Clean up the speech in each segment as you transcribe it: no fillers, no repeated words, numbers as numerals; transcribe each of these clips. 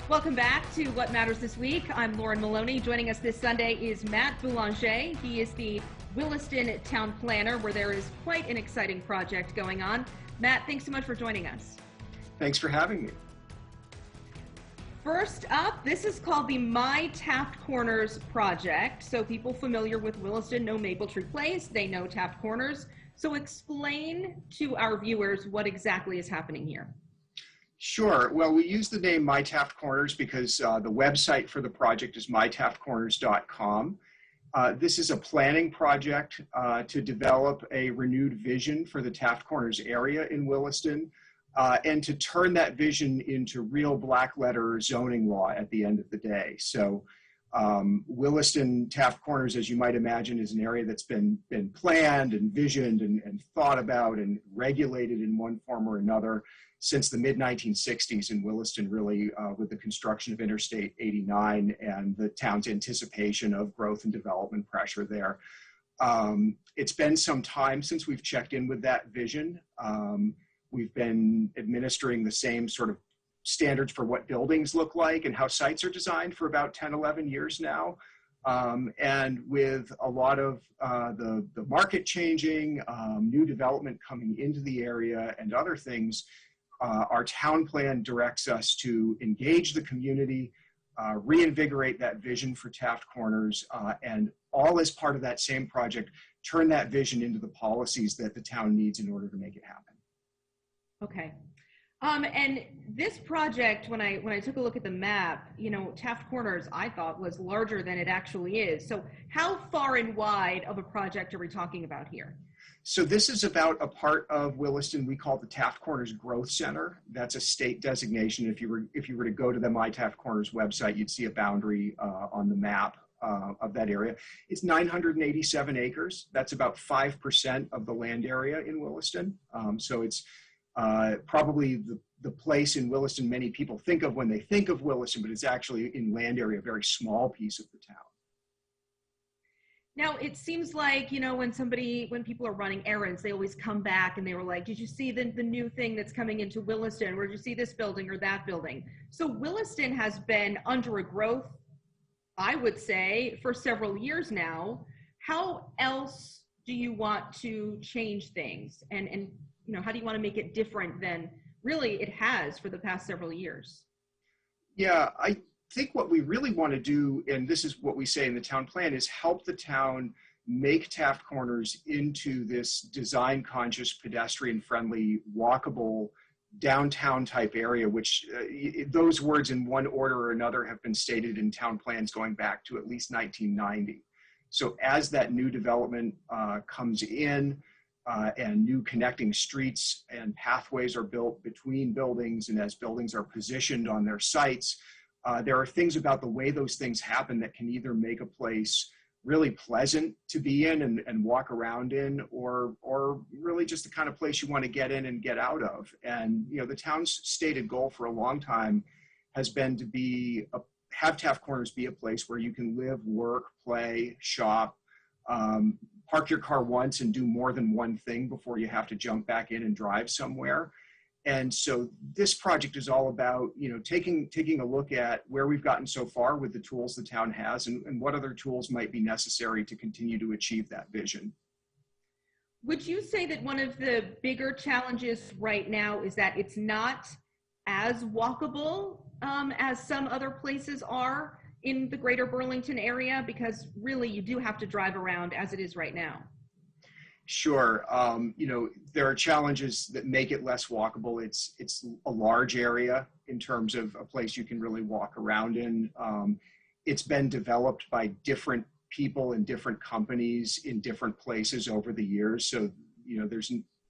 Welcome back to What Matters This Week. I'm Lauren Maloney. Joining us this Sunday is Matt Boulanger. He is the Williston town planner, where there is quite an exciting project going on. Matt, thanks so much for joining us. Thanks for having me. First up, this is called the My Taft Corners project. So people familiar with Williston know Maple Tree Place, they know Taft Corners. So explain to our viewers what exactly is happening here. Sure. Well, we use the name My Taft Corners because the website for the project is mytaftcorners.com. This is a planning project to develop a renewed vision for the Taft Corners area in Williston and to turn that vision into real black letter zoning law at the end of the day. So Williston Taft Corners, as you might imagine, is an area that's been planned and visioned and thought about and regulated in one form or another since the mid-1960s in Williston, really, with the construction of Interstate 89 and the town's anticipation of growth and development pressure there. It's been some time since we've checked in with that vision. We've been administering the same sort of standards for what buildings look like and how sites are designed for about 10, 11 years now. And with a lot of the market changing, new development coming into the area and other things, our town plan directs us to engage the community, reinvigorate that vision for Taft Corners, and all as part of that same project, turn that vision into the policies that the town needs in order to make it happen. Okay. And this project, when I took a look at the map, you know, Taft Corners, I thought was larger than it actually is. So how far and wide of a project are we talking about here? So this is about a part of Williston we call the Taft Corners Growth Center. That's a state designation. If you were to go to the My Taft Corners website, you'd see a boundary on the map of that area. It's 987 acres. That's about 5% of the land area in Williston. So it's probably the place in Williston many people think of when they think of Williston, but it's actually in land area a very small piece of the town. Now, it seems like, you know, when people are running errands, they always come back and they were like, did you see the new thing that's coming into Williston? Where did you see this building or that building? So Williston has been under a growth, I would say, for several years now. How else do you want to change things? And you know, how do you want to make it different than really it has for the past several years? Yeah, I think what we really want to do, and this is what we say in the town plan, is help the town make Taft Corners into this design-conscious, pedestrian-friendly, walkable, downtown-type area, which those words in one order or another have been stated in town plans going back to at least 1990. So as that new development comes in, and new connecting streets and pathways are built between buildings, and as buildings are positioned on their sites, there are things about the way those things happen that can either make a place really pleasant to be in and walk around in, or really just the kind of place you want to get in and get out of. And you know, the town's stated goal for a long time has been to have Taft Corners be a place where you can live, work, play, shop, park your car once and do more than one thing before you have to jump back in and drive somewhere. And so this project is all about, you know, taking a look at where we've gotten so far with the tools the town has and what other tools might be necessary to continue to achieve that vision. Would you say that one of the bigger challenges right now is that it's not as walkable as some other places are in the greater Burlington area? Because really you do have to drive around as it is right now. Sure. You know, there are challenges that make it less walkable. It's a large area in terms of a place you can really walk around in. It's been developed by different people and different companies in different places over the years. So, you know,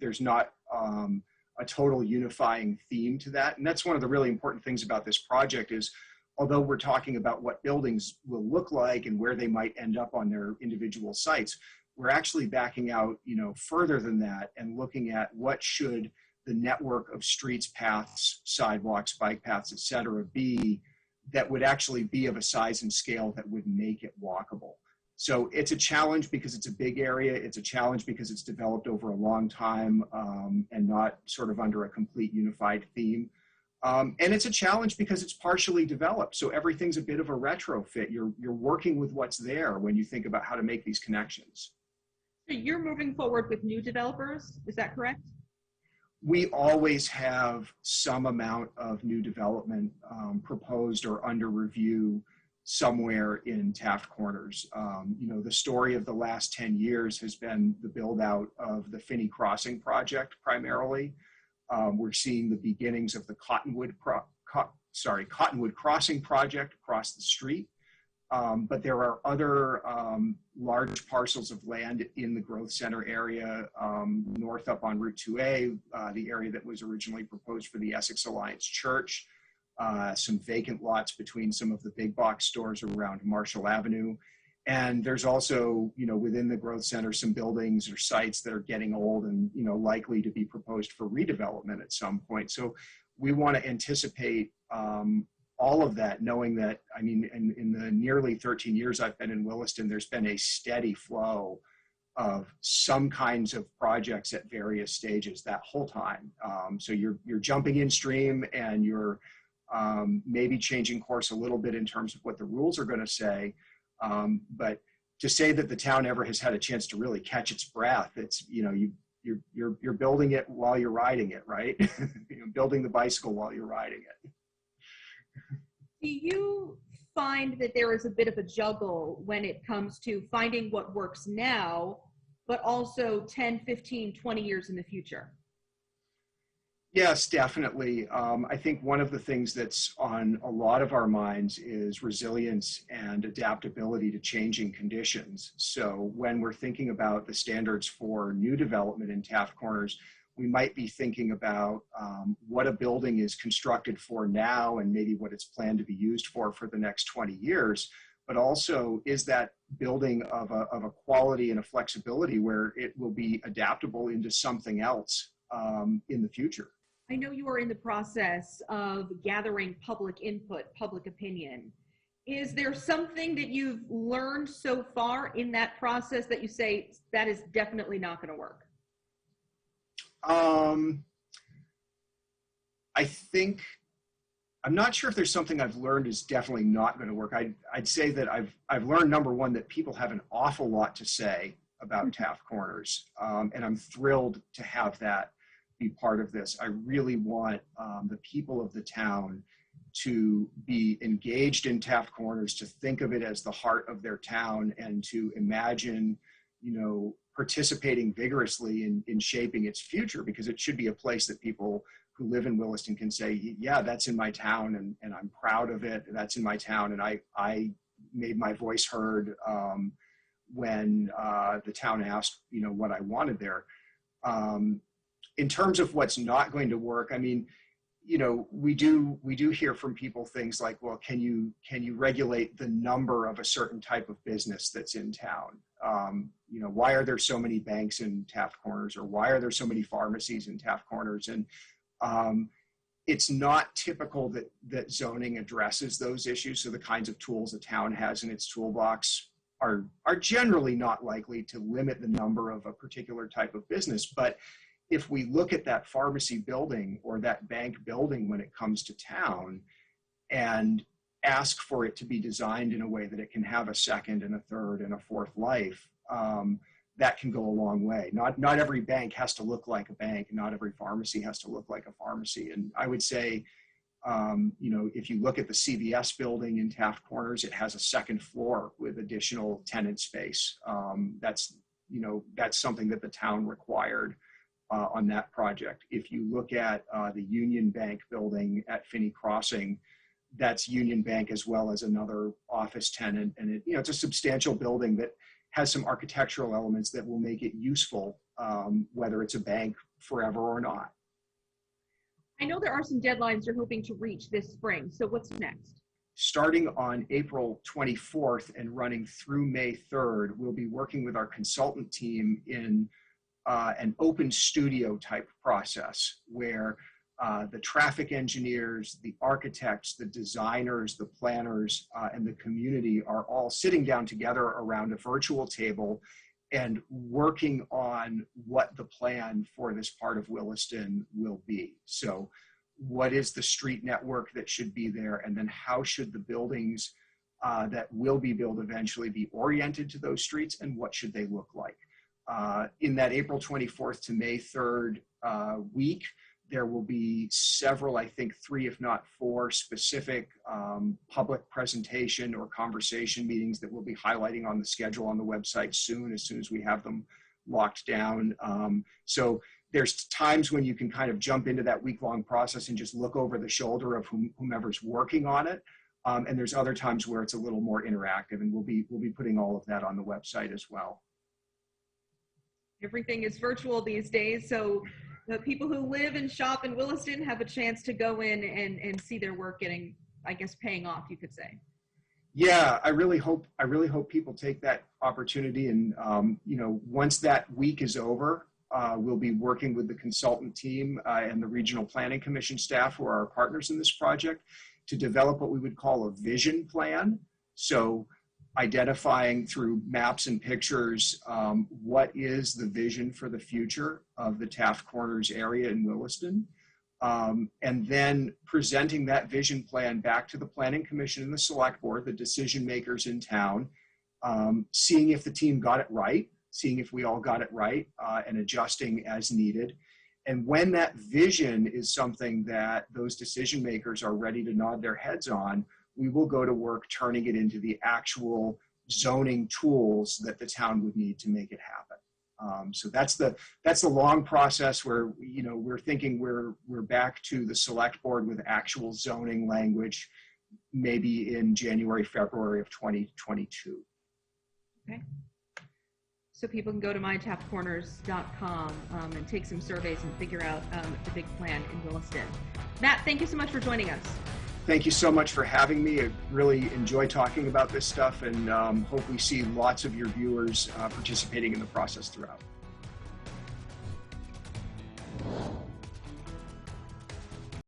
there's not a total unifying theme to that. And that's one of the really important things about this project is, although we're talking about what buildings will look like and where they might end up on their individual sites, we're actually backing out, you know, further than that and looking at what should the network of streets, paths, sidewalks, bike paths, et cetera, be that would actually be of a size and scale that would make it walkable. So it's a challenge because it's a big area. It's a challenge because it's developed over a long time and not sort of under a complete unified theme. And it's a challenge because it's partially developed. So everything's a bit of a retrofit. You're working with what's there when you think about how to make these connections. So you're moving forward with new developers, is that correct? We always have some amount of new development proposed or under review somewhere in Taft Corners. The story of the last 10 years has been the build out of the Finney Crossing project primarily. We're seeing the beginnings of the Cottonwood Crossing project across the street. But there are other large parcels of land in the growth center area, north up on Route 2A, the area that was originally proposed for the Essex Alliance Church, some vacant lots between some of the big box stores around Marshall Avenue. And there's also, within the growth center, some buildings or sites that are getting old and, likely to be proposed for redevelopment at some point. So we want to anticipate all of that, knowing that, in the nearly 13 years I've been in Williston, there's been a steady flow of some kinds of projects at various stages that whole time. So you're jumping in stream and you're maybe changing course a little bit in terms of what the rules are going to say. But to say that the town ever has had a chance to really catch its breath, it's, you're building it while you're riding it, right? Building the bicycle while you're riding it. Do you find that there is a bit of a juggle when it comes to finding what works now, but also 10, 15, 20 years in the future? Yes, definitely. I think one of the things that's on a lot of our minds is resilience and adaptability to changing conditions. So when we're thinking about the standards for new development in Taft Corners, we might be thinking about what a building is constructed for now and maybe what it's planned to be used for the next 20 years. But also, is that building of a quality and a flexibility where it will be adaptable into something else in the future? I know you are in the process of gathering public input, public opinion. Is there something that you've learned so far in that process that you say that is definitely not going to work? I think, I'm not sure if there's something I've learned is definitely not going to work. I'd say that I've learned, number one, that people have an awful lot to say about Taft Corners, and I'm thrilled to have that be part of this. I really want the people of the town to be engaged in Taft Corners, to think of it as the heart of their town, and to imagine, participating vigorously in shaping its future, because it should be a place that people who live in Williston can say, yeah, that's in my town, and I'm proud of it. That's in my town, and I made my voice heard when the town asked, what I wanted there. In terms of what's not going to work, we do hear from people things like, well, can you regulate the number of a certain type of business that's in town? Why are there so many banks in Taft Corners, or why are there so many pharmacies in Taft Corners? And it's not typical that zoning addresses those issues. So the kinds of tools a town has in its toolbox are generally not likely to limit the number of a particular type of business. But if we look at that pharmacy building or that bank building when it comes to town and ask for it to be designed in a way that it can have a second and a third and a fourth life, that can go a long way. Not every bank has to look like a bank. Not every pharmacy has to look like a pharmacy. And I would say, if you look at the CVS building in Taft Corners, it has a second floor with additional tenant space. That's something that the town required on that project. If you look at the Union Bank building at Finney Crossing, that's Union Bank as well as another office tenant. And it's a substantial building that has some architectural elements that will make it useful, whether it's a bank forever or not. I know there are some deadlines you're hoping to reach this spring. So what's next? Starting on April 24th and running through May 3rd, we'll be working with our consultant team in an open studio type process where the traffic engineers, the architects, the designers, the planners, and the community are all sitting down together around a virtual table and working on what the plan for this part of Williston will be. So what is the street network that should be there, and then how should the buildings that will be built eventually be oriented to those streets, and what should they look like. In that April 24th to May 3rd week, there will be several, I think 3 if not 4 specific public presentation or conversation meetings that we'll be highlighting on the schedule on the website soon as we have them locked down. So there's times when you can kind of jump into that week-long process and just look over the shoulder of whomever's working on it. And there's other times where it's a little more interactive, and we'll be putting all of that on the website as well. Everything is virtual these days, so the people who live and shop in Williston have a chance to go in and see their work getting, I guess, paying off, you could say. Yeah, I really hope people take that opportunity, and you know, once that week is over, we'll be working with the consultant team and the Regional Planning Commission staff, who are our partners in this project, to develop what we would call a vision plan. So identifying through maps and pictures what is the vision for the future of the Taft Corners area in Williston, and then presenting that vision plan back to the Planning Commission and the Select Board, the decision makers in town, seeing if the team got it right, seeing if we all got it right, and adjusting as needed. And when that vision is something that those decision makers are ready to nod their heads on, we will go to work turning it into the actual zoning tools that the town would need to make it happen. So that's the long process where, you know, we're thinking we're back to the Select Board with actual zoning language, maybe in January, February of 2022. Okay. So people can go to mytaftcorners.com and take some surveys and figure out the big plan in Williston. Matt, thank you so much for joining us. Thank you so much for having me. I really enjoy talking about this stuff, and hope we see lots of your viewers participating in the process throughout.